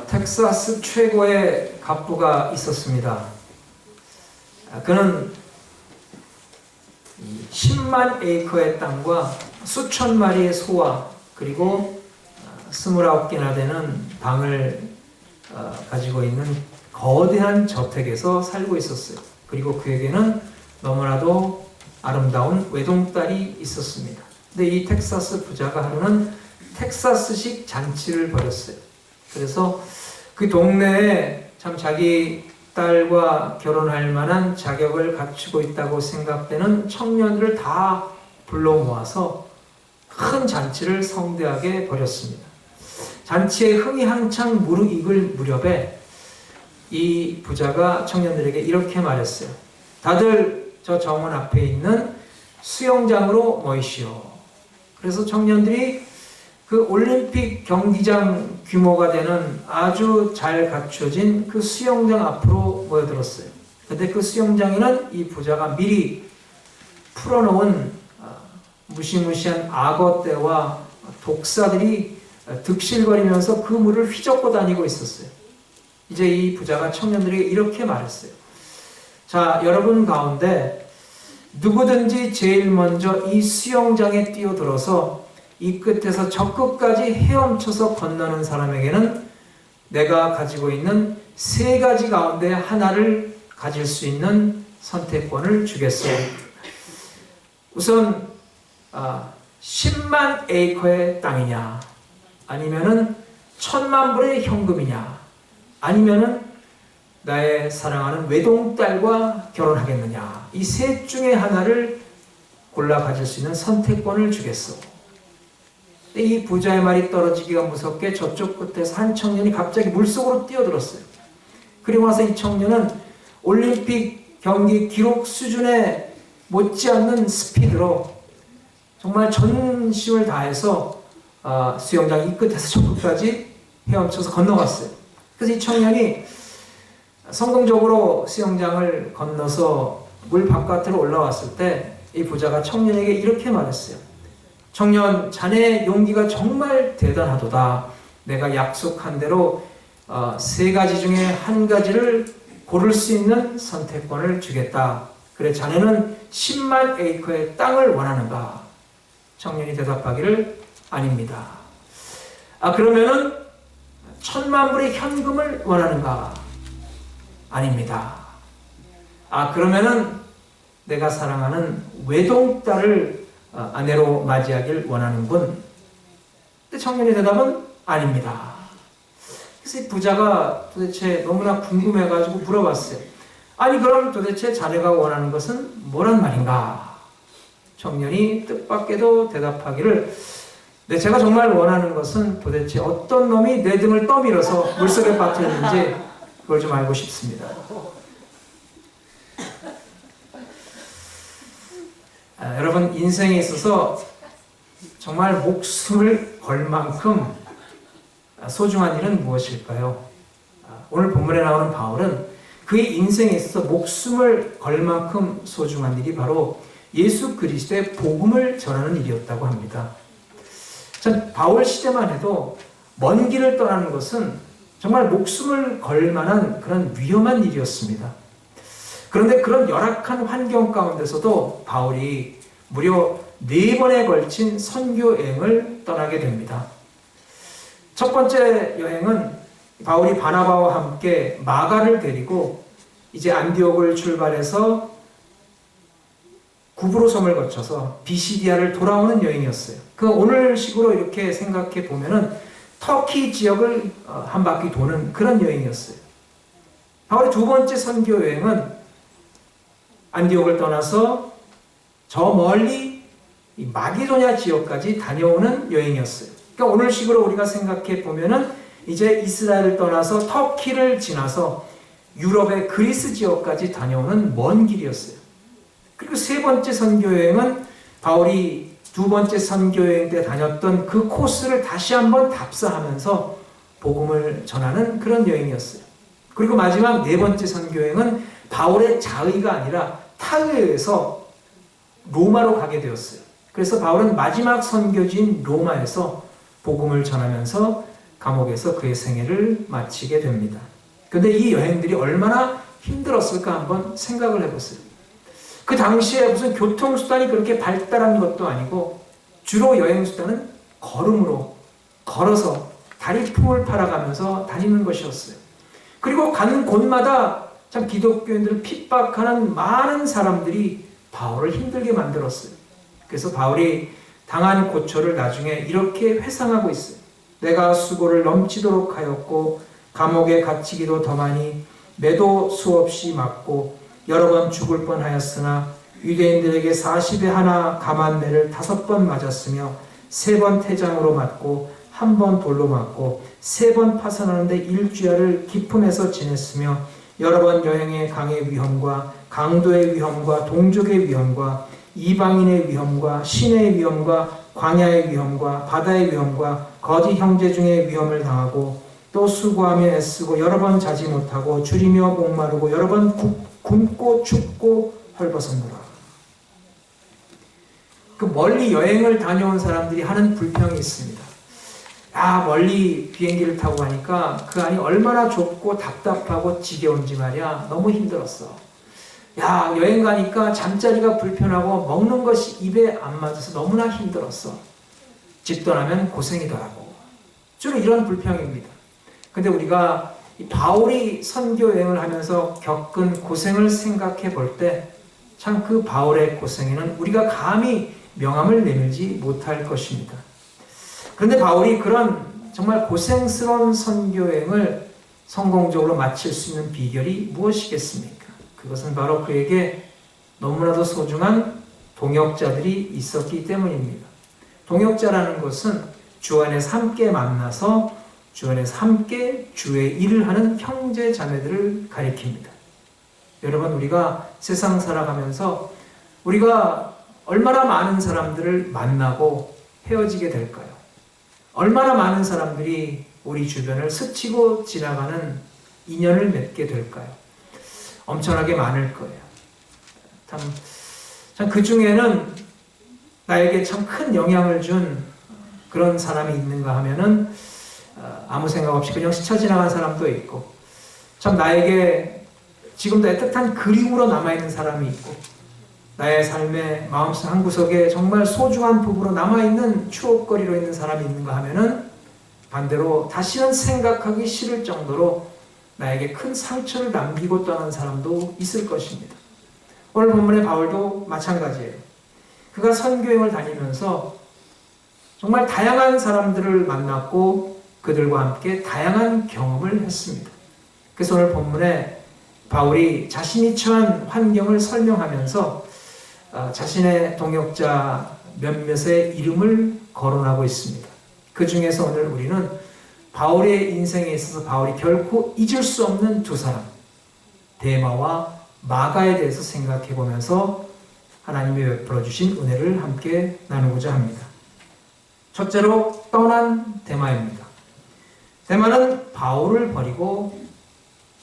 텍사스 최고의 갑부가 있었습니다. 그는 10만 에이커의 땅과 수천 마리의 소와 그리고 29개나 되는 방을 가지고 있는 거대한 저택에서 살고 있었어요. 그리고 그에게는 너무나도 아름다운 외동딸이 있었습니다. 근데 이 텍사스 부자가 하루는 텍사스식 잔치를 벌였어요. 그래서 그 동네에 참 자기 딸과 결혼할 만한 자격을 갖추고 있다고 생각되는 청년들을 다 불러 모아서 큰 잔치를 성대하게 벌였습니다. 잔치에 흥이 한창 무르익을 무렵에 이 부자가 청년들에게 이렇게 말했어요. 다들 저 정원 앞에 있는 수영장으로 모이시오. 그래서 청년들이 그 올림픽 경기장 규모가 되는 아주 잘 갖춰진 그 수영장 앞으로 모여들었어요. 근데 그 수영장에는 이 부자가 미리 풀어놓은 무시무시한 악어떼와 독사들이 득실거리면서 그 물을 휘젓고 다니고 있었어요. 이제 이 부자가 청년들에게 이렇게 말했어요. 자, 여러분 가운데 누구든지 제일 먼저 이 수영장에 뛰어들어서 이 끝에서 저 끝까지 헤엄쳐서 건너는 사람에게는 내가 가지고 있는 3가지 가운데 하나를 가질 수 있는 선택권을 주겠어요. 우선 10만 에이커의 땅이냐, 아니면은 1000만 불의 현금이냐, 아니면은 나의 사랑하는 외동딸과 결혼하겠느냐, 이 셋 중에 하나를 골라 가질 수 있는 선택권을 주겠어. 이 부자의 말이 떨어지기가 무섭게 저쪽 끝에서 한 청년이 갑자기 물속으로 뛰어들었어요. 그리고 나서 이 청년은 올림픽 경기 기록 수준에 못지않는 스피드로 정말 전심을 다해서 수영장 이 끝에서 저 끝까지 헤엄쳐서 건너갔어요. 그래서 이 청년이 성공적으로 수영장을 건너서 물 바깥으로 올라왔을 때 이 부자가 청년에게 이렇게 말했어요. 청년, 자네의 용기가 정말 대단하도다. 내가 약속한 대로 3가지 중에 1가지를 고를 수 있는 선택권을 주겠다. 그래, 자네는 10만 에이커의 땅을 원하는가? 청년이 대답하기를 아닙니다. 그러면은 1000만 불의 현금을 원하는가? 아닙니다. 그러면은 내가 사랑하는 외동딸을 아내로 맞이하길 원하는군. 근데 청년의 대답은 아닙니다. 그래서 이 부자가 도대체 너무나 궁금해가지고 물어봤어요. 아니, 그럼 도대체 자네가 원하는 것은 뭐란 말인가? 청년이 뜻밖에도 대답하기를, 네, 제가 정말 원하는 것은 도대체 어떤 놈이 내 등을 떠밀어서 물속에 빠뜨렸는지 그걸 좀 알고 싶습니다. 여러분, 인생에 있어서 정말 목숨을 걸 만큼 소중한 일은 무엇일까요? 오늘 본문에 나오는 바울은 그의 인생에 있어서 목숨을 걸 만큼 소중한 일이 바로 예수 그리스도의 복음을 전하는 일이었다고 합니다. 전 바울 시대만 해도 먼 길을 떠나는 것은 정말 목숨을 걸 만한 그런 위험한 일이었습니다. 그런데 그런 열악한 환경 가운데서도 바울이 무려 4번에 걸친 선교 여행을 떠나게 됩니다. 첫 번째 여행은 바울이 바나바와 함께 마가를 데리고 이제 안디옥을 출발해서 구브로 섬을 거쳐서 비시디아를 돌아오는 여행이었어요. 그 오늘식으로 이렇게 생각해 보면은 터키 지역을 한 바퀴 도는 그런 여행이었어요. 바울의 2번째 선교 여행은 안디옥을 떠나서 저 멀리 마게도냐 지역까지 다녀오는 여행이었어요. 그러니까 오늘식으로 우리가 생각해 보면은 이제 이스라엘을 떠나서 터키를 지나서 유럽의 그리스 지역까지 다녀오는 먼 길이었어요. 그리고 3번째 선교 여행은 바울이 2번째 선교 여행 때 다녔던 그 코스를 다시 한번 답사하면서 복음을 전하는 그런 여행이었어요. 그리고 마지막 4번째 선교 여행은 바울의 자의가 아니라 타의에서 로마로 가게 되었어요. 그래서 바울은 마지막 선교지인 로마에서 복음을 전하면서 감옥에서 그의 생애를 마치게 됩니다. 그런데 이 여행들이 얼마나 힘들었을까 한번 생각을 해보세요. 그 당시에 무슨 교통수단이 그렇게 발달한 것도 아니고 주로 여행수단은 걸음으로 걸어서 다리품을 팔아가면서 다니는 것이었어요. 그리고 가는 곳마다 참 기독교인들을 핍박하는 많은 사람들이 바울을 힘들게 만들었어요. 그래서 바울이 당한 고초를 나중에 이렇게 회상하고 있어요. 내가 수고를 넘치도록 하였고 감옥에 갇히기도 더 많이 매도 수없이 맞고 여러 번 죽을 뻔하였으나 유대인들에게 40에 하나 감한매를 5번 맞았으며 3번 태장으로 맞고 1번 돌로 맞고 3번 파선하는데 일주야를 기품에서 지냈으며 여러 번 여행의 강의 위험과 강도의 위험과 동족의 위험과 이방인의 위험과 신의 위험과 광야의 위험과 바다의 위험과 거짓 형제 중에 위험을 당하고 또 수고하며 애쓰고 여러 번 자지 못하고 줄이며 목마르고 여러 번 굶고 춥고 헐벗었노라. 그 멀리 여행을 다녀온 사람들이 하는 불평이 있습니다. 멀리 비행기를 타고 가니까 그 안이 얼마나 좁고 답답하고 지겨운지 말이야. 너무 힘들었어. 여행 가니까 잠자리가 불편하고 먹는 것이 입에 안 맞아서 너무나 힘들었어. 집 떠나면 고생이더라고. 주로 이런 불평입니다. 근데 우리가 바울이 선교 여행을 하면서 겪은 고생을 생각해 볼 때 참 그 바울의 고생에는 우리가 감히 명함을 내밀지 못할 것입니다. 그런데 바울이 그런 정말 고생스러운 선교 여행을 성공적으로 마칠 수 있는 비결이 무엇이겠습니까? 그것은 바로 그에게 너무나도 소중한 동역자들이 있었기 때문입니다. 동역자라는 것은 주 안에서 함께 만나서 주 안에서 함께 주의 일을 하는 형제 자매들을 가리킵니다. 여러분, 우리가 세상 살아가면서 우리가 얼마나 많은 사람들을 만나고 헤어지게 될까요? 얼마나 많은 사람들이 우리 주변을 스치고 지나가는 인연을 맺게 될까요? 엄청나게 많을 거예요. 참 그 중에는 나에게 참 큰 영향을 준 그런 사람이 있는가 하면은 아무 생각 없이 그냥 스쳐 지나간 사람도 있고, 참 나에게 지금도 애틋한 그리움으로 남아있는 사람이 있고, 나의 삶의 마음속 한구석에 정말 소중한 부부로 남아있는 추억거리로 있는 사람이 있는가 하면은 반대로 다시는 생각하기 싫을 정도로 나에게 큰 상처를 남기고 떠난 사람도 있을 것입니다. 오늘 본문의 바울도 마찬가지예요. 그가 선교행을 다니면서 정말 다양한 사람들을 만났고 그들과 함께 다양한 경험을 했습니다. 그래서 오늘 본문에 바울이 자신이 처한 환경을 설명하면서 자신의 동역자 몇몇의 이름을 거론하고 있습니다. 그 중에서 오늘 우리는 바울의 인생에 있어서 바울이 결코 잊을 수 없는 두 사람, 데마와 마가에 대해서 생각해 보면서 하나님이 베풀어 주신 은혜를 함께 나누고자 합니다. 첫째로 떠난 데마입니다. 데마는 바울을 버리고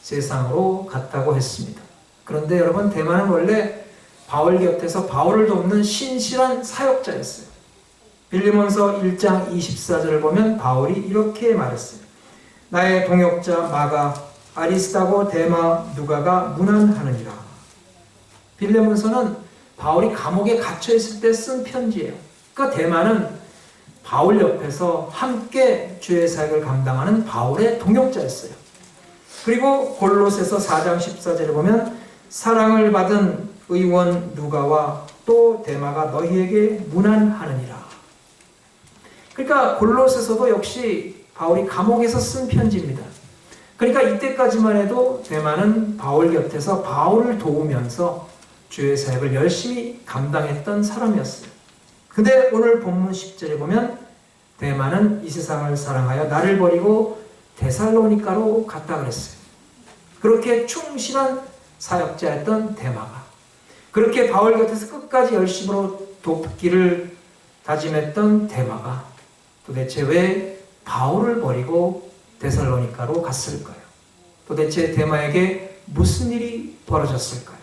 세상으로 갔다고 했습니다. 그런데 여러분, 데마는 원래 바울 곁에서 바울을 돕는 신실한 사역자였어요. 빌리몬서 1장 24절을 보면 바울이 이렇게 말했어요. 나의 동역자 마가, 아리스다고, 데마, 누가가 문안하느니라. 빌레몬서는 바울이 감옥에 갇혀있을 때 쓴 편지예요. 그러니까 데마는 바울 옆에서 함께 주의 사역을 감당하는 바울의 동역자였어요. 그리고 골로새서 4장 14절을 보면 사랑을 받은 의원 누가와 또 데마가 너희에게 문안하느니라. 그러니까 골로새서도 역시 바울이 감옥에서 쓴 편지입니다. 그러니까 이때까지만 해도 데마는 바울 곁에서 바울을 도우면서 주의 사역을 열심히 감당했던 사람이었어요. 근데 오늘 본문 10절에 보면 데마는 이 세상을 사랑하여 나를 버리고 데살로니가로 갔다 그랬어요. 그렇게 충실한 사역자였던 데마가, 그렇게 바울 곁에서 끝까지 열심으로 돕기를 다짐했던 데마가 도대체 왜 바울을 버리고 데살로니가로 갔을까요? 도대체 데마에게 무슨 일이 벌어졌을까요?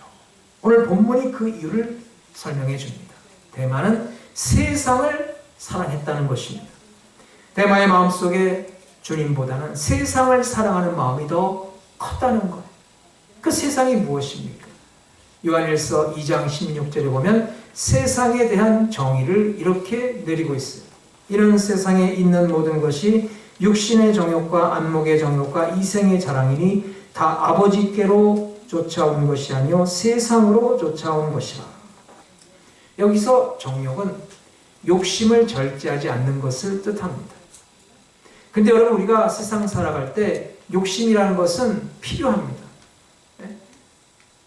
오늘 본문이 그 이유를 설명해 줍니다. 데마는 세상을 사랑했다는 것입니다. 데마의 마음속에 주님보다는 세상을 사랑하는 마음이 더 컸다는 거예요. 그 세상이 무엇입니까? 요한일서 2장 16절에 보면 세상에 대한 정의를 이렇게 내리고 있어요. 이런 세상에 있는 모든 것이 육신의 정욕과 안목의 정욕과 이생의 자랑이니 다 아버지께로 쫓아온 것이 아니요 세상으로 쫓아온 것이라. 여기서 정욕은 욕심을 절제하지 않는 것을 뜻합니다. 근데 여러분, 우리가 세상 살아갈 때 욕심이라는 것은 필요합니다.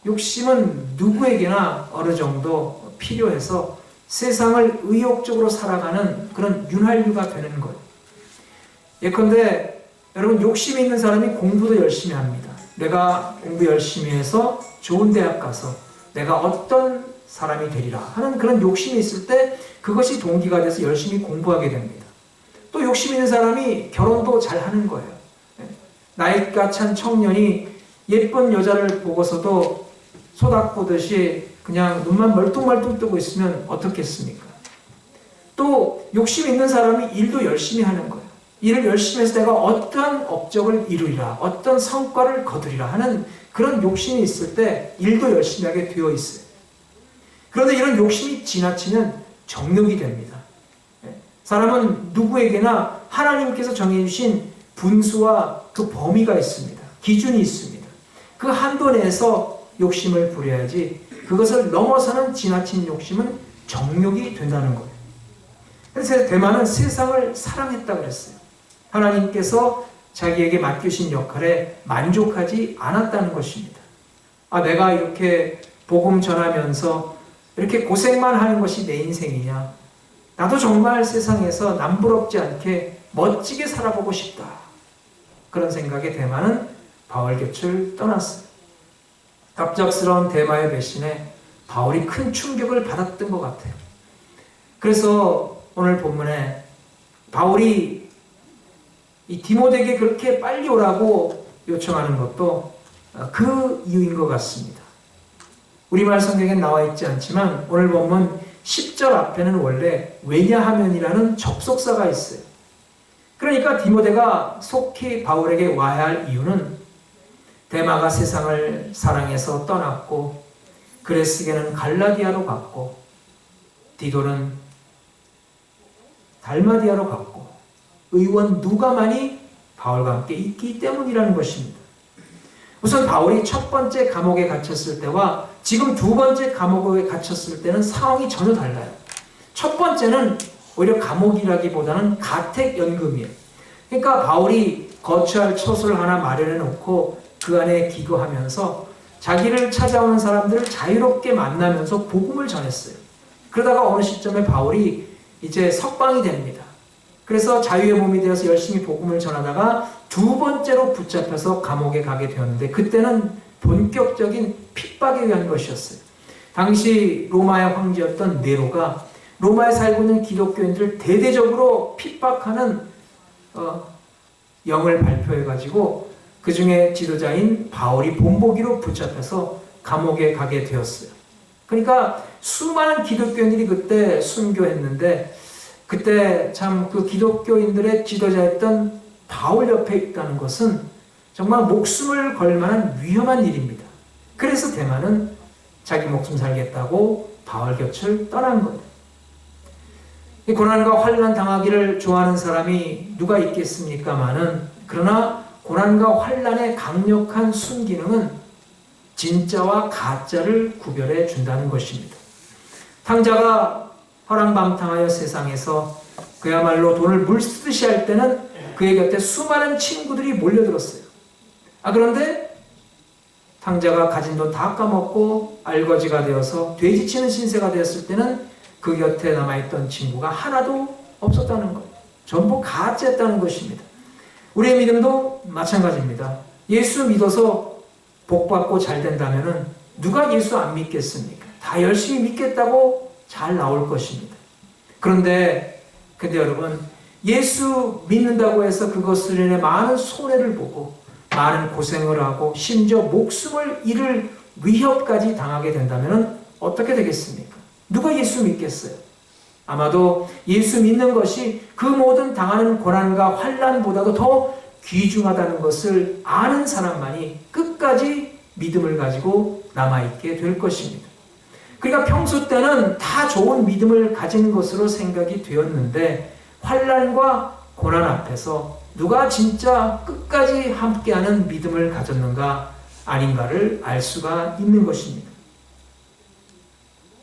욕심은 누구에게나 어느 정도 필요해서 세상을 의욕적으로 살아가는 그런 윤활유가 되는 거예요. 예컨대 여러분, 욕심이 있는 사람이 공부도 열심히 합니다. 내가 공부 열심히 해서 좋은 대학 가서 내가 어떤 사람이 되리라 하는 그런 욕심이 있을 때 그것이 동기가 돼서 열심히 공부하게 됩니다. 또 욕심 있는 사람이 결혼도 잘 하는 거예요. 나이가 찬 청년이 예쁜 여자를 보고서도 소닥보듯이 그냥 눈만 멀뚱멀뚱 뜨고 있으면 어떻겠습니까? 또 욕심 있는 사람이 일도 열심히 하는 거예요. 일을 열심히 해서 내가 어떠한 업적을 이루리라, 어떤 성과를 거두리라 하는 그런 욕심이 있을 때 일도 열심히 하게 되어 있어요. 그런데 이런 욕심이 지나치면 정욕이 됩니다. 사람은 누구에게나 하나님께서 정해주신 분수와 그 범위가 있습니다. 기준이 있습니다. 그 한도 내에서 욕심을 부려야지 그것을 넘어서는 지나친 욕심은 정욕이 된다는 거예요. 그래서 대만은 세상을 사랑했다고 그랬어요. 하나님께서 자기에게 맡기신 역할에 만족하지 않았다는 것입니다. 내가 이렇게 복음 전하면서 이렇게 고생만 하는 것이 내 인생이냐? 나도 정말 세상에서 남부럽지 않게 멋지게 살아보고 싶다. 그런 생각에 대만은 바울 곁을 떠났어요. 갑작스러운 대마의 배신에 바울이 큰 충격을 받았던 것 같아요. 그래서 오늘 본문에 바울이 이 디모데에게 그렇게 빨리 오라고 요청하는 것도 그 이유인 것 같습니다. 우리말 성경엔 나와 있지 않지만 오늘 본문 10절 앞에는 원래 왜냐하면이라는 접속사가 있어요. 그러니까 디모데가 속히 바울에게 와야 할 이유는 데마가 세상을 사랑해서 떠났고 그레스게는 갈라디아로 갔고 디도는 달마디아로 갔고 의원 누가만이 바울과 함께 있기 때문이라는 것입니다. 우선 바울이 첫 번째 감옥에 갇혔을 때와 지금 두 번째 감옥에 갇혔을 때는 상황이 전혀 달라요. 첫 번째는 오히려 감옥이라기보다는 가택연금이에요. 그러니까 바울이 거처할 처소를 하나 마련해 놓고 그 안에 기도하면서 자기를 찾아오는 사람들을 자유롭게 만나면서 복음을 전했어요. 그러다가 어느 시점에 바울이 이제 석방이 됩니다. 그래서 자유의 몸이 되어서 열심히 복음을 전하다가 두 번째로 붙잡혀서 감옥에 가게 되었는데 그때는 본격적인 핍박에 의한 것이었어요. 당시 로마의 황제였던 네로가 로마에 살고 있는 기독교인들을 대대적으로 핍박하는 영을 발표해가지고 그 중에 지도자인 바울이 본보기로 붙잡혀서 감옥에 가게 되었어요. 그러니까 수많은 기독교인들이 그때 순교했는데 그때 참 그 기독교인들의 지도자였던 바울 옆에 있다는 것은 정말 목숨을 걸 만한 위험한 일입니다. 그래서 데마는 자기 목숨 살겠다고 바울 곁을 떠난 거예요. 이 고난과 환난 당하기를 좋아하는 사람이 누가 있겠습니까마는 그러나 고난과 환난의 강력한 순기능은 진짜와 가짜를 구별해 준다는 것입니다. 탕자가 허랑방탕하여 세상에서 그야말로 돈을 물쓰듯이 할 때는 그의 곁에 수많은 친구들이 몰려들었어요. 그런데 탕자가 가진 돈 다 까먹고 알거지가 되어서 돼지치는 신세가 되었을 때는 그 곁에 남아있던 친구가 하나도 없었다는 것. 전부 가짜였다는 것입니다. 우리의 믿음도 마찬가지입니다. 예수 믿어서 복받고 잘 된다면 누가 예수 안 믿겠습니까? 다 열심히 믿겠다고 잘 나올 것입니다. 그런데 여러분, 예수 믿는다고 해서 그것을 인해 많은 손해를 보고 많은 고생을 하고 심지어 목숨을 잃을 위협까지 당하게 된다면 어떻게 되겠습니까? 누가 예수 믿겠어요? 아마도 예수 믿는 것이 그 모든 당하는 고난과 환난보다도 더 귀중하다는 것을 아는 사람만이 끝까지 믿음을 가지고 남아있게 될 것입니다. 그러니까 평소 때는 다 좋은 믿음을 가진 것으로 생각이 되었는데 환난과 고난 앞에서 누가 진짜 끝까지 함께하는 믿음을 가졌는가 아닌가를 알 수가 있는 것입니다.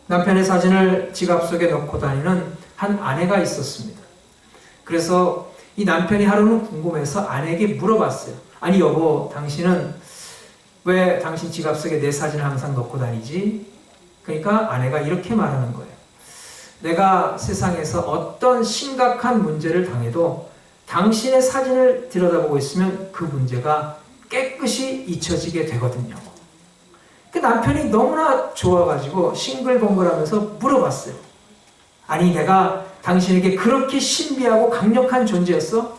남편의 사진을 지갑 속에 넣고 다니는 한 아내가 있었습니다. 그래서 이 남편이 하루는 궁금해서 아내에게 물어봤어요. 아니 여보, 당신은 왜 당신 지갑 속에 내 사진을 항상 넣고 다니지? 그러니까 아내가 이렇게 말하는 거예요. 내가 세상에서 어떤 심각한 문제를 당해도 당신의 사진을 들여다보고 있으면 그 문제가 깨끗이 잊혀지게 되거든요. 그 남편이 너무나 좋아가지고 싱글벙글하면서 물어봤어요. 아니 내가 당신에게 그렇게 신비하고 강력한 존재였어?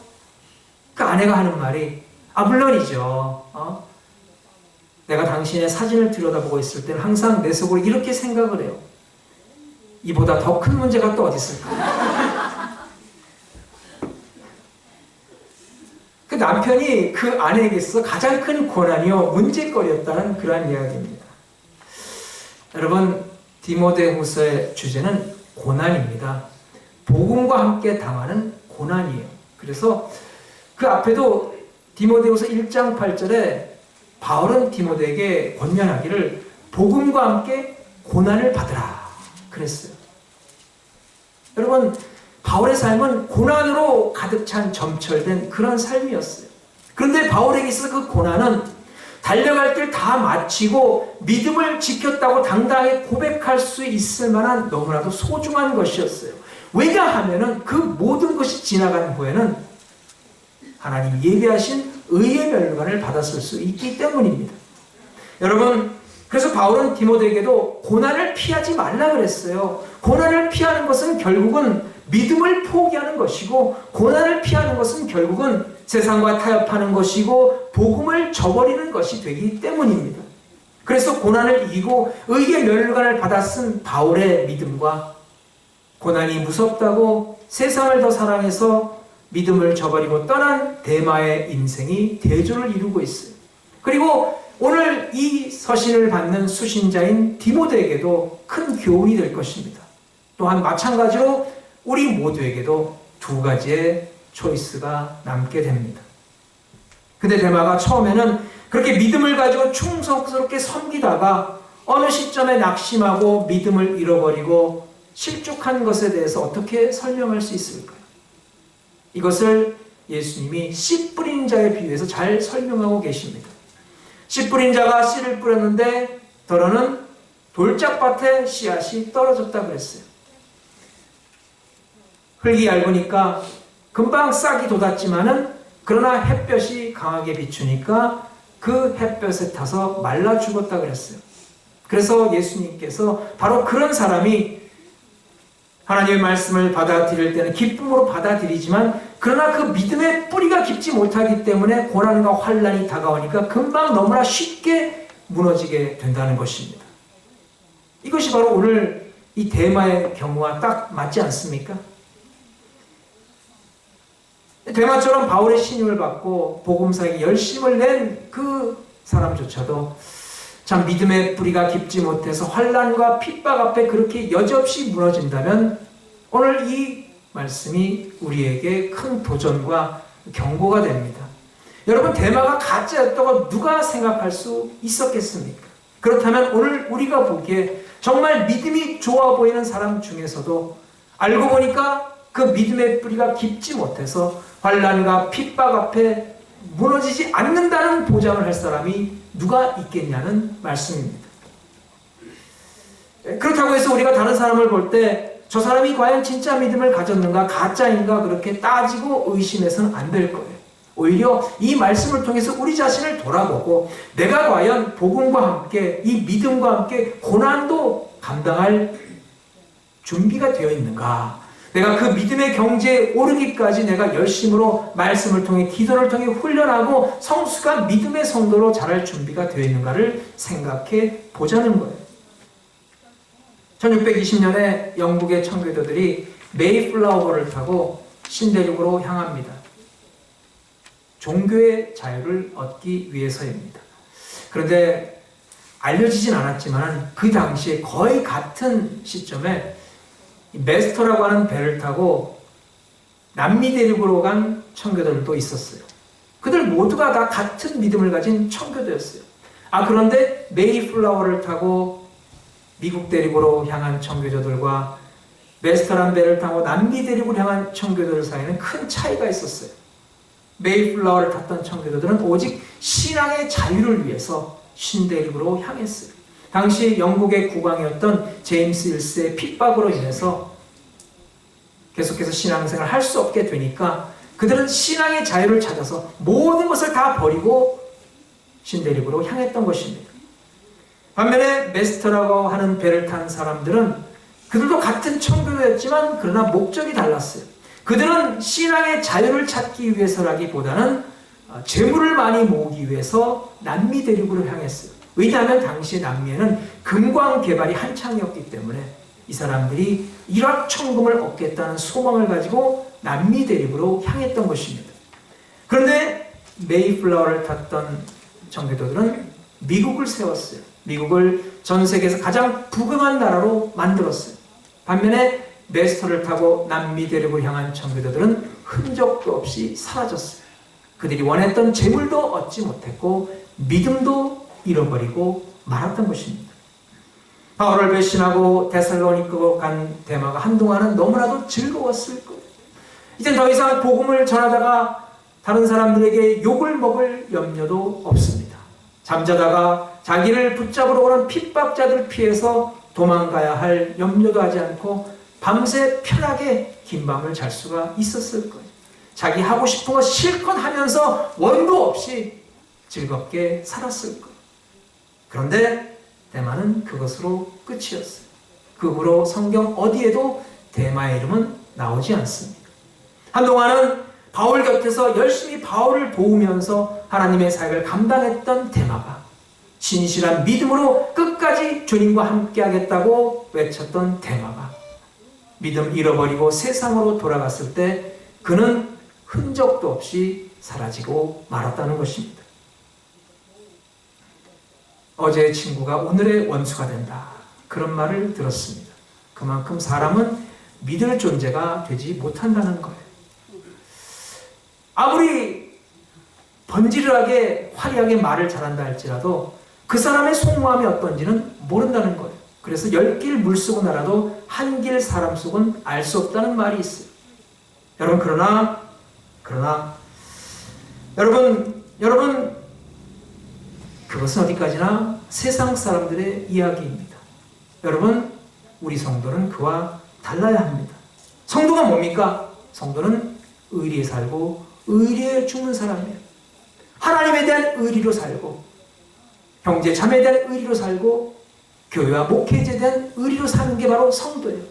그 아내가 하는 말이 물론이죠. 내가 당신의 사진을 들여다보고 있을 때는 항상 내 속으로 이렇게 생각을 해요. 이보다 더 큰 문제가 또 어디 있을까? 그 남편이 그 아내에게 있어서 가장 큰 고난이요 문제거리였다는 그러한 이야기입니다. 여러분, 디모데후서의 주제는 고난입니다. 복음과 함께 당하는 고난이에요. 그래서 그 앞에도 디모데후서 1장 8절에 바울은 디모데에게 권면하기를 복음과 함께 고난을 받으라 그랬어요. 여러분, 바울의 삶은 고난으로 가득 찬 점철된 그런 삶이었어요. 그런데 바울에게 있어서 그 고난은 달려갈 길 다 마치고 믿음을 지켰다고 당당하게 고백할 수 있을 만한 너무나도 소중한 것이었어요. 왜냐하면 그 모든 것이 지나간 후에는 하나님 예비하신 의의 멸관을 받았을 수 있기 때문입니다. 여러분, 그래서 바울은 디모데에게도 고난을 피하지 말라 그랬어요. 고난을 피하는 것은 결국은 믿음을 포기하는 것이고, 고난을 피하는 것은 결국은 세상과 타협하는 것이고 복음을 저버리는 것이 되기 때문입니다. 그래서 고난을 이기고 의의 멸관을 받았은 바울의 믿음과 고난이 무섭다고 세상을 더 사랑해서 믿음을 저버리고 떠난 데마의 인생이 대조를 이루고 있어요. 그리고 오늘 이 서신을 받는 수신자인 디모데에게도 큰 교훈이 될 것입니다. 또한 마찬가지로 우리 모두에게도 두 가지의 초이스가 남게 됩니다. 근데 데마가 처음에는 그렇게 믿음을 가지고 충성스럽게 섬기다가 어느 시점에 낙심하고 믿음을 잃어버리고 실족한 것에 대해서 어떻게 설명할 수 있을까요? 이것을 예수님이 씨 뿌린 자에 비유해서 잘 설명하고 계십니다. 씨 뿌린 자가 씨를 뿌렸는데 더러는 돌짝밭에 씨앗이 떨어졌다 그랬어요. 흙이 얇으니까 금방 싹이 돋았지만은 그러나 햇볕이 강하게 비추니까 그 햇볕에 타서 말라 죽었다 그랬어요. 그래서 예수님께서 바로 그런 사람이 하나님의 말씀을 받아들일 때는 기쁨으로 받아들이지만 그러나 그 믿음의 뿌리가 깊지 못하기 때문에 고난과 환난이 다가오니까 금방 너무나 쉽게 무너지게 된다는 것입니다. 이것이 바로 오늘 이 데마의 경우와 딱 맞지 않습니까? 데마처럼 바울의 신임을 받고 복음사에게 열심을 낸 그 사람조차도 참 믿음의 뿌리가 깊지 못해서 환난과 핍박 앞에 그렇게 여지없이 무너진다면 오늘 이 말씀이 우리에게 큰 도전과 경고가 됩니다. 여러분, 데마가 가짜였다고 누가 생각할 수 있었겠습니까? 그렇다면 오늘 우리가 보기에 정말 믿음이 좋아 보이는 사람 중에서도 알고 보니까 그 믿음의 뿌리가 깊지 못해서 환난과 핍박 앞에 무너지지 않는다는 보장을 할 사람이 누가 있겠냐는 말씀입니다. 그렇다고 해서 우리가 다른 사람을 볼 때 저 사람이 과연 진짜 믿음을 가졌는가 가짜인가 그렇게 따지고 의심해서는 안 될 거예요. 오히려 이 말씀을 통해서 우리 자신을 돌아보고 내가 과연 복음과 함께 이 믿음과 함께 고난도 감당할 준비가 되어 있는가, 내가 그 믿음의 경지에 오르기까지 내가 열심으로 말씀을 통해 기도를 통해 훈련하고 성숙한 믿음의 성도로 자랄 준비가 되어 있는가를 생각해 보자는 거예요. 1620년에 영국의 청교도들이 메이플라워를 타고 신대륙으로 향합니다. 종교의 자유를 얻기 위해서입니다. 그런데 알려지진 않았지만 그 당시에 거의 같은 시점에 메스터라고 하는 배를 타고 남미 대륙으로 간 청교도들도 있었어요. 그들 모두가 다 같은 믿음을 가진 청교도였어요. 그런데 메이플라워를 타고 미국 대륙으로 향한 청교도들과 메스터란 배를 타고 남미 대륙으로 향한 청교도들 사이에는 큰 차이가 있었어요. 메이플라워를 탔던 청교도들은 오직 신앙의 자유를 위해서 신대륙으로 향했어요. 당시 영국의 국왕이었던 제임스 1세의 핍박으로 인해서 계속해서 신앙생활을 할 수 없게 되니까 그들은 신앙의 자유를 찾아서 모든 것을 다 버리고 신대륙으로 향했던 것입니다. 반면에 메스터라고 하는 배를 탄 사람들은 그들도 같은 청교도였지만 그러나 목적이 달랐어요. 그들은 신앙의 자유를 찾기 위해서라기보다는 재물을 많이 모으기 위해서 남미 대륙으로 향했어요. 왜냐하면 당시 남미에는 금광 개발이 한창이었기 때문에 이 사람들이 일확천금을 얻겠다는 소망을 가지고 남미 대륙으로 향했던 것입니다. 그런데 메이플라워를 탔던 청교도들은 미국을 세웠어요. 미국을 전 세계에서 가장 부강한 나라로 만들었어요. 반면에 메스터를 타고 남미 대륙을 향한 청교도들은 흔적도 없이 사라졌어요. 그들이 원했던 재물도 얻지 못했고 믿음도 잃어버리고 말았던 것입니다. 바울을 배신하고 데살로니가로 간 데마가 한동안은 너무나도 즐거웠을 거예요. 이젠 더 이상 복음을 전하다가 다른 사람들에게 욕을 먹을 염려도 없습니다. 잠자다가 자기를 붙잡으러 오는 핍박자들 피해서 도망가야 할 염려도 하지 않고 밤새 편하게 긴 밤을 잘 수가 있었을 거예요. 자기 하고 싶은 거 실컷 하면서 원도 없이 즐겁게 살았을 거예요. 그런데 데마는 그것으로 끝이었어요. 그 후로 성경 어디에도 데마의 이름은 나오지 않습니다. 한동안은 바울 곁에서 열심히 바울을 도우면서 하나님의 사역을 감당했던 데마가 진실한 믿음으로 끝까지 주님과 함께 하겠다고 외쳤던 데마가 믿음 잃어버리고 세상으로 돌아갔을 때 그는 흔적도 없이 사라지고 말았다는 것입니다. 어제의 친구가 오늘의 원수가 된다. 그런 말을 들었습니다. 그만큼 사람은 믿을 존재가 되지 못한다는 거예요. 아무리 번지르하게 화려하게 말을 잘한다 할지라도 그 사람의 속마음이 어떤지는 모른다는 거예요. 그래서 10길 물속은 알아도 한 길 사람 속은 알 수 없다는 말이 있어요. 여러분 그러나 여러분 그것은 어디까지나 세상 사람들의 이야기입니다. 여러분 우리 성도는 그와 달라야 합니다. 성도가 뭡니까? 성도는 의리에 살고 의리에 죽는 사람이에요. 하나님에 대한 의리로 살고 형제 자매에 대한 의리로 살고 교회와 목회자에 대한 의리로 사는 게 바로 성도예요.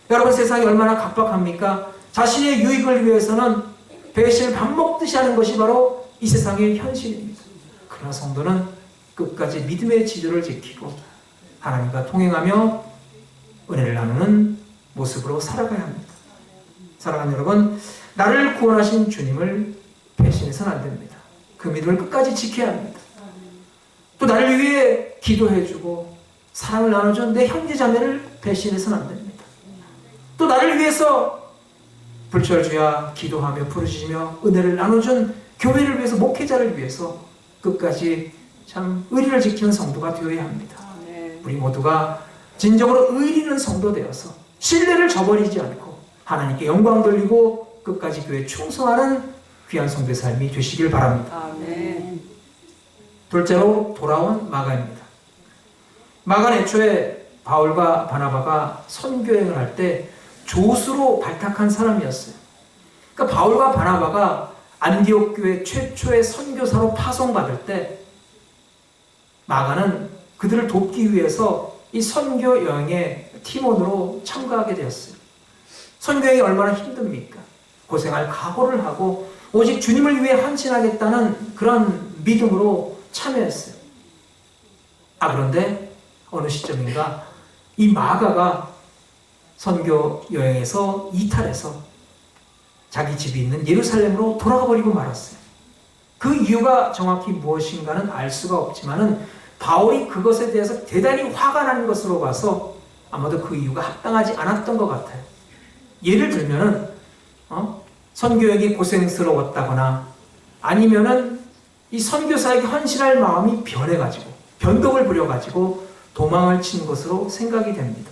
여러분 세상이 얼마나 각박합니까? 자신의 유익을 위해서는 배신을 밥 먹듯이 하는 것이 바로 이 세상의 현실입니다. 그러나 성도는 끝까지 믿음의 지조를 지키고 하나님과 통행하며 은혜를 나누는 모습으로 살아가야 합니다. 사랑하는 여러분, 나를 구원하신 주님을 배신해서는 안 됩니다. 그 믿음을 끝까지 지켜야 합니다. 또 나를 위해 기도해주고 사랑을 나눠준 내 형제자매를 배신해서는 안 됩니다. 또 나를 위해서 불철주야 기도하며 부르짖으며 은혜를 나눠준 교회를 위해서 목회자를 위해서 끝까지 참 의리를 지키는 성도가 되어야 합니다. 우리 모두가 진정으로 의리 있는 성도 되어서 신뢰를 저버리지 않고 하나님께 영광 돌리고 끝까지 교회에 충성하는 귀한 성도의 삶이 되시길 바랍니다. 아멘. 둘째로 돌아온 마가입니다. 마가는 애초에 바울과 바나바가 선교행을 할 때 조수로 발탁한 사람이었어요. 그러니까 바울과 바나바가 안디옥 교회 최초의 선교사로 파송받을 때 마가는 그들을 돕기 위해서 이 선교 여행에 팀원으로 참가하게 되었어요. 선교여행이 얼마나 힘듭니까? 고생할 각오를 하고 오직 주님을 위해 헌신하겠다는 그런 믿음으로 참여했어요. 그런데 어느 시점인가 이 마가가 선교 여행에서 이탈해서 자기 집이 있는 예루살렘으로 돌아가 버리고 말았어요. 그 이유가 정확히 무엇인가는 알 수가 없지만은 바울이 그것에 대해서 대단히 화가 난 것으로 봐서 아마도 그 이유가 합당하지 않았던 것 같아요. 예를 들면은 선교역이 고생스러웠다거나 아니면은 이 선교사에게 헌신할 마음이 변해가지고 변덕을 부려가지고 도망을 친 것으로 생각이 됩니다.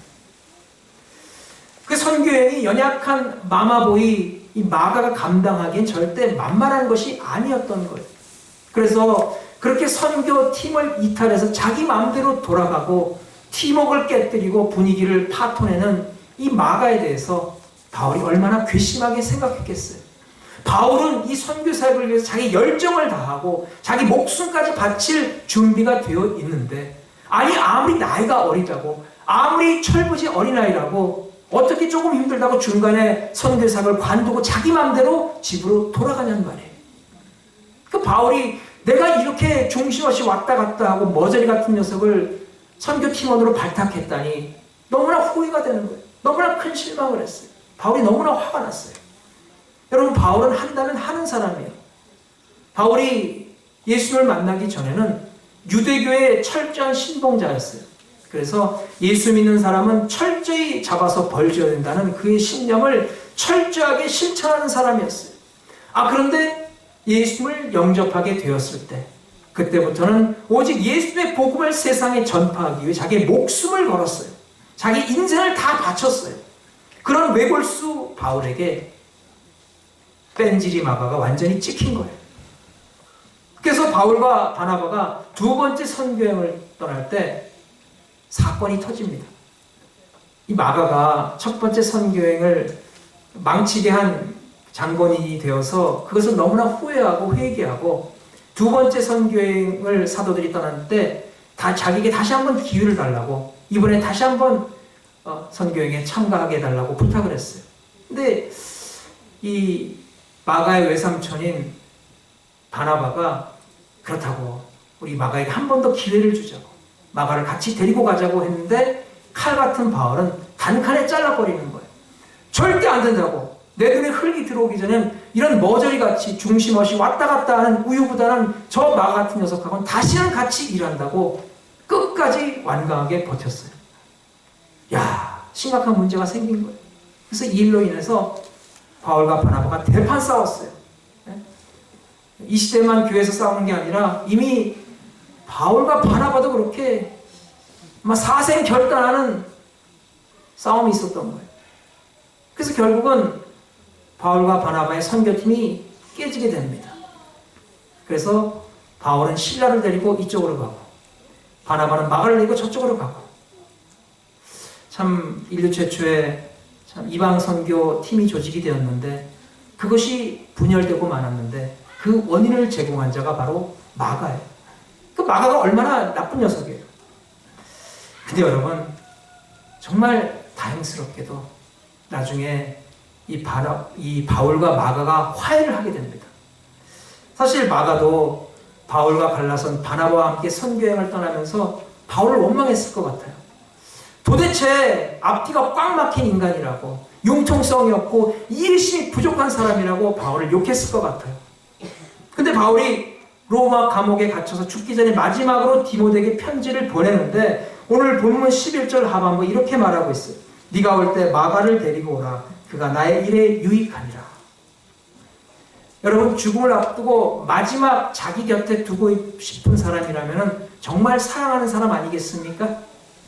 그 선교여행이 연약한 마마보이 이 마가가 감당하기엔 절대 만만한 것이 아니었던 거예요. 그래서 그렇게 선교팀을 이탈해서 자기 마음대로 돌아가고 팀워크를 깨뜨리고 분위기를 파토내는 이 마가에 대해서 바울이 얼마나 괘씸하게 생각했겠어요. 바울은 이 선교 사역을 위해서 자기 열정을 다하고 자기 목숨까지 바칠 준비가 되어 있는데, 아니 아무리 나이가 어리다고 아무리 철부지 어린아이라고 어떻게 조금 힘들다고 중간에 선교 사역을 관두고 자기 마음대로 집으로 돌아가냐는 말이에요. 그 바울이 내가 이렇게 중심 없이 왔다 갔다 하고 머저리 같은 녀석을 선교팀원으로 발탁했다니 너무나 후회가 되는 거예요. 너무나 큰 실망을 했어요. 바울이 너무나 화가 났어요. 여러분, 바울은 한다면 하는 사람이에요. 바울이 예수를 만나기 전에는 유대교의 철저한 신봉자였어요. 그래서 예수 믿는 사람은 철저히 잡아서 벌줘야 된다는 그의 신념을 철저하게 실천하는 사람이었어요. 그런데 예수를 영접하게 되었을 때, 그때부터는 오직 예수의 복음을 세상에 전파하기 위해 자기의 목숨을 걸었어요. 자기 인생을 다 바쳤어요. 그런 외골수 바울에게 뺀질이 마가가 완전히 찍힌 거예요. 그래서 바울과 바나바가 두 번째 선교여행을 떠날 때 사건이 터집니다. 이 마가가 첫 번째 선교여행을 망치게 한 장본인이 되어서 그것을 너무나 후회하고 회개하고, 두 번째 선교여행을 사도들이 떠날 때 자기에게 다시 한번 기회를 달라고, 이번에 다시 한번 선교여행에 참가하게 해달라고 부탁을 했어요. 근데 이 마가의 외삼촌인 바나바가 그렇다고 우리 마가에게 한 번 더 기회를 주자고, 마가를 같이 데리고 가자고 했는데 칼 같은 바울은 단칼에 잘라버리는 거예요. 절대 안 된다고. 내 눈에 흙이 들어오기 전엔 이런 머저리같이 중심 없이 왔다 갔다 하는 우유부단한 저 마가 같은 녀석하고는 다시는 같이 일한다고 끝까지 완강하게 버텼어요. 심각한 문제가 생긴 거예요. 그래서 이 일로 인해서 바울과 바나바가 대판 싸웠어요. 이 시대만 교회에서 싸우는 게 아니라 이미 바울과 바나바도 그렇게 사생 결단하는 싸움이 있었던 거예요. 그래서 결국은 바울과 바나바의 선교팀이 깨지게 됩니다. 그래서 바울은 실라를 데리고 이쪽으로 가고, 바나바는 마가를 데리고 저쪽으로 가고, 참 인류 최초의 참 이방 선교 팀이 조직이 되었는데 그것이 분열되고 말았는데 그 원인을 제공한 자가 바로 마가예요. 그 마가가 얼마나 나쁜 녀석이에요. 근데 여러분, 정말 다행스럽게도 나중에 이 바울과 마가가 화해를 하게 됩니다. 사실 마가도 바울과 갈라선 바나바와 함께 선교여행을 떠나면서 바울을 원망했을 것 같아요. 도대체 앞뒤가 꽉 막힌 인간이라고, 융통성이 없고 이해심이 부족한 사람이라고 바울을 욕했을 것 같아요. 근데 바울이 로마 감옥에 갇혀서 죽기 전에 마지막으로 디모데에게 편지를 보내는데 오늘 본문 11절 하반부 이렇게 말하고 있어요. 네가 올 때 마가를 데리고 오라. 그가 나의 일에 유익하니라. 여러분, 죽음을 앞두고 마지막 자기 곁에 두고 싶은 사람이라면 정말 사랑하는 사람 아니겠습니까?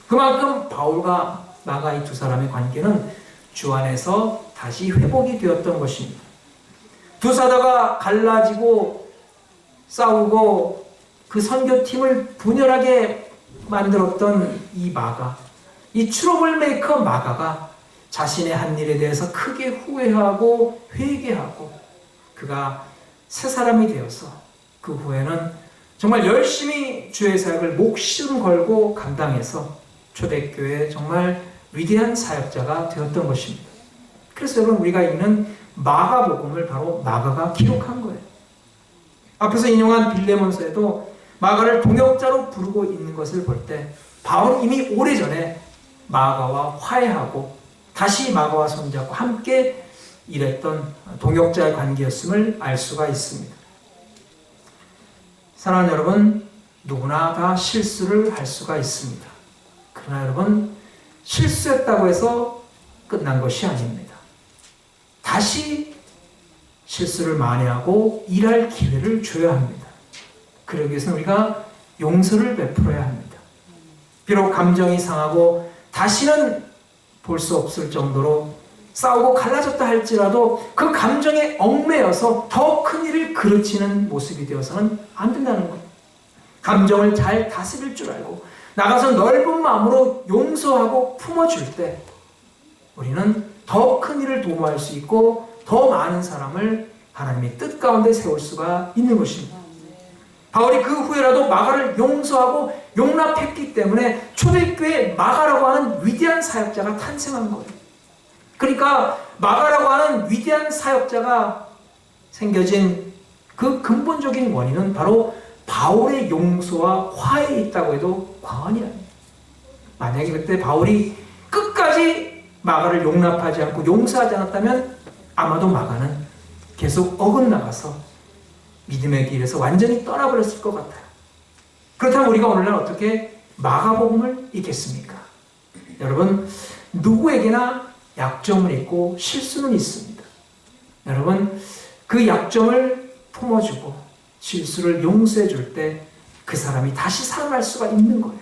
그만큼 바울과 마가 이 두 사람의 관계는 주 안에서 다시 회복이 되었던 것입니다. 두 사도가 갈라지고 싸우고 그 선교팀을 분열하게 만들었던 이 마가, 이 트러블 메이커 마가가 자신의 한 일에 대해서 크게 후회하고 회개하고 그가 새 사람이 되어서 그 후에는 정말 열심히 주의 사역을 목숨 걸고 감당해서 초대교회의 정말 위대한 사역자가 되었던 것입니다. 그래서 여러분, 우리가 읽는 마가복음을 바로 마가가 기록한 거예요. 앞에서 인용한 빌레몬서에도 마가를 동역자로 부르고 있는 것을 볼 때 바울은 이미 오래전에 마가와 화해하고 다시 마가와 손잡고 함께 일했던 동역자의 관계였음을 알 수가 있습니다. 사랑하는 여러분, 누구나 다 실수를 할 수가 있습니다. 그러나 여러분, 실수했다고 해서 끝난 것이 아닙니다. 다시 실수를 만회하고 일할 기회를 줘야 합니다. 그러기 위해서는 우리가 용서를 베풀어야 합니다. 비록 감정이 상하고 다시는 볼 수 없을 정도로 싸우고 갈라졌다 할지라도 그 감정에 얽매여서 더 큰 일을 그르치는 모습이 되어서는 안 된다는 거예요. 감정을 잘 다스릴 줄 알고 나가서 넓은 마음으로 용서하고 품어줄 때 우리는 더 큰 일을 도모할 수 있고 더 많은 사람을 하나님의 뜻 가운데 세울 수가 있는 것입니다. 바울이 그 후에라도 마가를 용서하고 용납했기 때문에 초대교회 마가라고 하는 위대한 사역자가 탄생한 거예요. 그러니까 마가라고 하는 위대한 사역자가 생겨진 그 근본적인 원인은 바로 바울의 용서와 화해에 있다고 해도 과언이 아닙니다. 만약에 그때 바울이 끝까지 마가를 용납하지 않고 용서하지 않았다면 아마도 마가는 계속 어긋나가서 믿음의 길에서 완전히 떠나버렸을 것 같아요. 그렇다면 우리가 오늘날 어떻게 마가복음을 읽겠습니까? 여러분, 누구에게나 약점은 있고 실수는 있습니다. 여러분, 그 약점을 품어주고 실수를 용서해 줄 때 그 사람이 다시 살아날 수가 있는 거예요.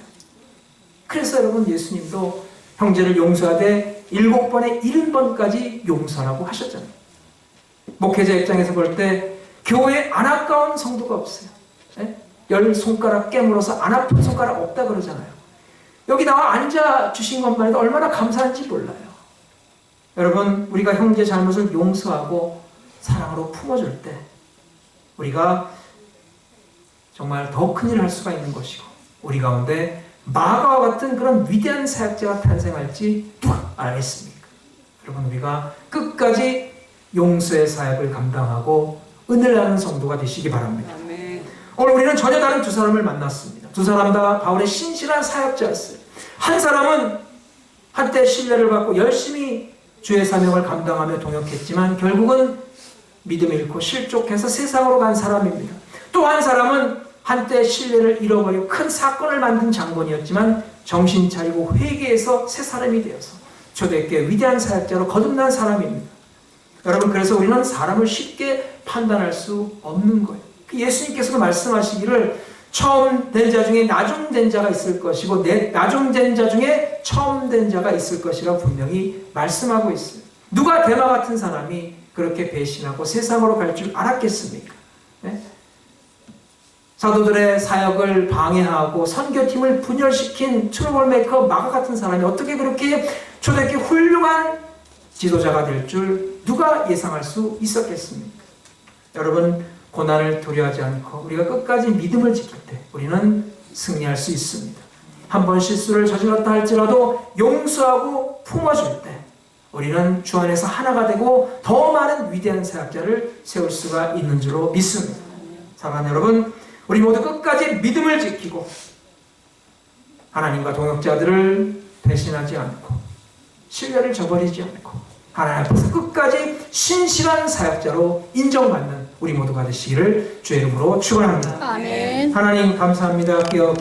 그래서 여러분, 예수님도 형제를 용서하되 7번에 70번까지 용서라고 하셨잖아요. 목회자 입장에서 볼 때 교회에 안 아까운 성도가 없어요. 10손가락 깨물어서 안 아픈 손가락 없다 그러잖아요. 여기 나와 앉아주신 것만 해도 얼마나 감사한지 몰라요. 여러분, 우리가 형제 잘못을 용서하고 사랑으로 품어줄 때 우리가 정말 더 큰 일을 할 수가 있는 것이고 우리 가운데 마가와 같은 그런 위대한 사역자가 탄생할지 누가 알겠습니까? 여러분, 우리가 끝까지 용서의 사역을 감당하고 은혜를 나는 성도가 되시기 바랍니다. 아멘. 오늘 우리는 전혀 다른 두 사람을 만났습니다. 두 사람 다 바울의 신실한 사역자였어요. 한 사람은 한때 신뢰를 받고 열심히 주의 사명을 감당하며 동역했지만 결국은 믿음 잃고 실족해서 세상으로 간 사람입니다. 또 한 사람은 한때 신뢰를 잃어버리고 큰 사건을 만든 장본이었지만 정신 차리고 회개해서 새 사람이 되어서 초대교회 위대한 사역자로 거듭난 사람입니다. 여러분, 그래서 우리는 사람을 쉽게 판단할 수 없는 거예요. 예수님께서도 말씀하시기를 처음 된 자 중에 나중된 자가 있을 것이고 나중된 자 중에 처음 된 자가 있을 것이라고 분명히 말씀하고 있어요. 누가 데마 같은 사람이 그렇게 배신하고 세상으로 갈 줄 알았겠습니까? 네? 사도들의 사역을 방해하고 선교팀을 분열시킨 트러블메이커 마가 같은 사람이 어떻게 그렇게 초대교회 훌륭한 지도자가 될 줄 누가 예상할 수 있었겠습니까? 여러분, 고난을 두려워하지 않고 우리가 끝까지 믿음을 지킬 때 우리는 승리할 수 있습니다. 한 번 실수를 저질렀다 할지라도 용서하고 품어줄 때 우리는 주 안에서 하나가 되고 더 많은 위대한 사역자를 세울 수가 있는 줄로 믿습니다. 사랑하는 여러분, 우리 모두 끝까지 믿음을 지키고 하나님과 동역자들을 배신하지 않고 신뢰를 저버리지 않고 하나님 앞에서 끝까지 신실한 사역자로 인정받는 우리 모두가 되시기를 주의 이름으로 축원합니다. 아멘. 하나님 감사합니다. 기도